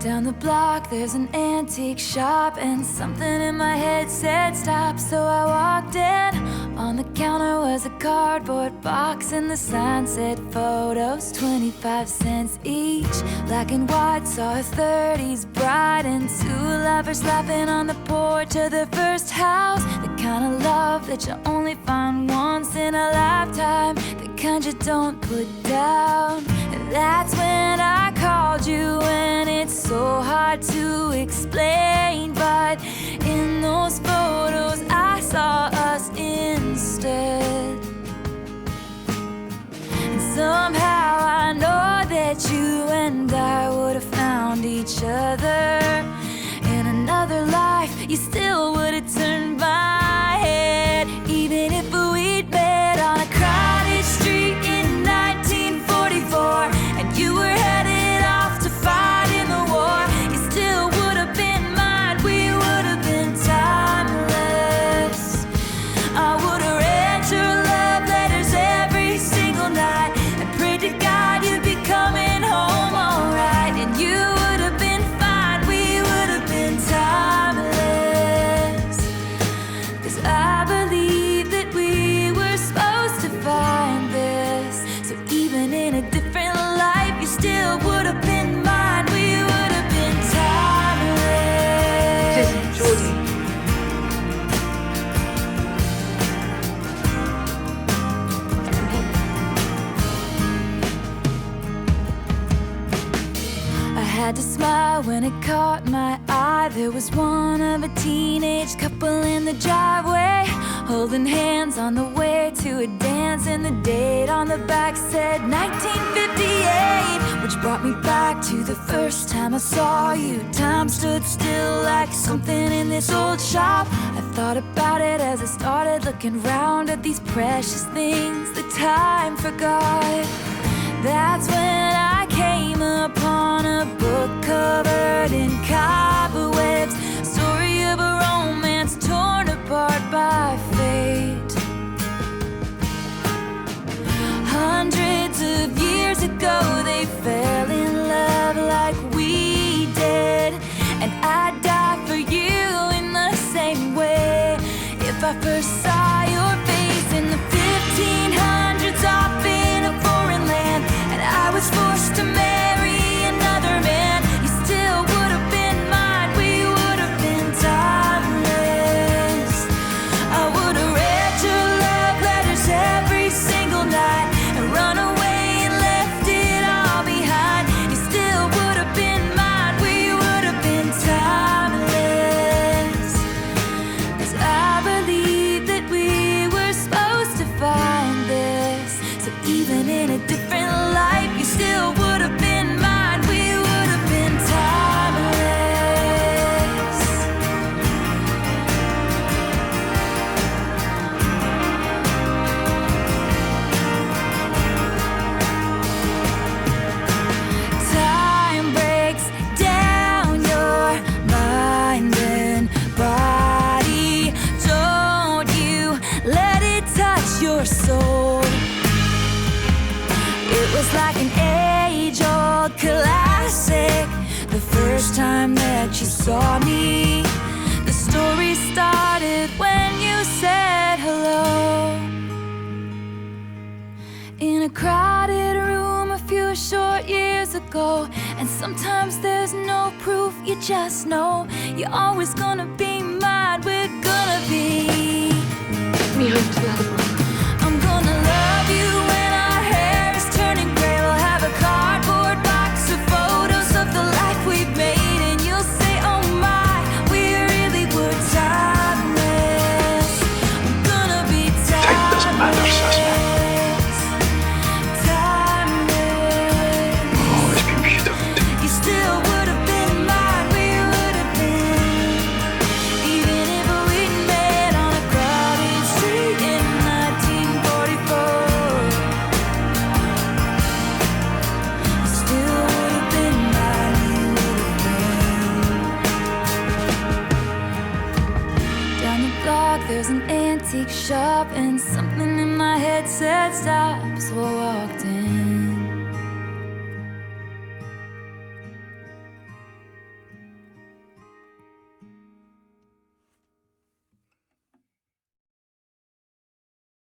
Down the block there's an antique shop, and something in my head said stop. So I walked in. On the counter was a cardboard box, and the sign said photos, 25 cents each. Black and white, saw a 30s bride and two lovers laughing on the porch of their first house. The kind of love that you only find once in a lifetime, the kind you don't put down. And that's when I called you, and it's so hard to explain, but in those photos I saw us instead. And somehow I know that you and I would have found each other. In another life you still would have turned my head, even if we'd met on a crowded street in 1944, and you were headed off to fight in the war. You still would have been mine, we would have been timeless. I would have read your love letters every single night and prayed to God you'd be coming home alright. And you would have been fine, we would have been timeless. 'Cause I believe that we were supposed to find this. So even in a different life you still would have been mine, we would have been timeless. Listen, Geordie. I had to smile when it caught my eye. There was one of a teenage couple in the driveway, holding hands on the way to a dance, and the date on the back said 1958, which brought me back to the first time I saw you. Time stood still like something in this old shop. I thought about it as I started looking round at these precious things that time forgot. That's when I came upon a book covered in cobwebs, story of a romance torn apart by fate. Hundreds of years ago they fell in love like we did, and I'd die for you in the same way. If I first saw your face in the 1500s off in a foreign land, and I was forced to marry another man, you still would have been mine, we would have been timeless. I would have read your love letters every single night and run away and left it all behind. You still would have been mine, we would have been timeless. 'Cause I believe that we were supposed to find this. So even in a different life you still would have been mine, we would have been timeless. Time breaks down your mind and body. Don't you let it touch your soul. It was like an age-old classic. The first time that you saw me, the story started when you said hello. In a crowded room a few short years ago, and sometimes there's no proof, you just know you're always gonna be mine, we're gonna be. Take me home to the other one. I'm gonna love you when our hair is turning gray. We'll have a cardboard box of photos of the life we've made, and you'll say, oh my, we really were timeless. I'm gonna be timeless. Time doesn't matter, Sasha. Timeless. Oh, it's been beautiful. You still would have been mine, we would have been. Even if we'd met on a crowded street in 1944, you still would have been mine, you would have been. Down the block there's an antique shop, and something in my head said stop, so I walked in.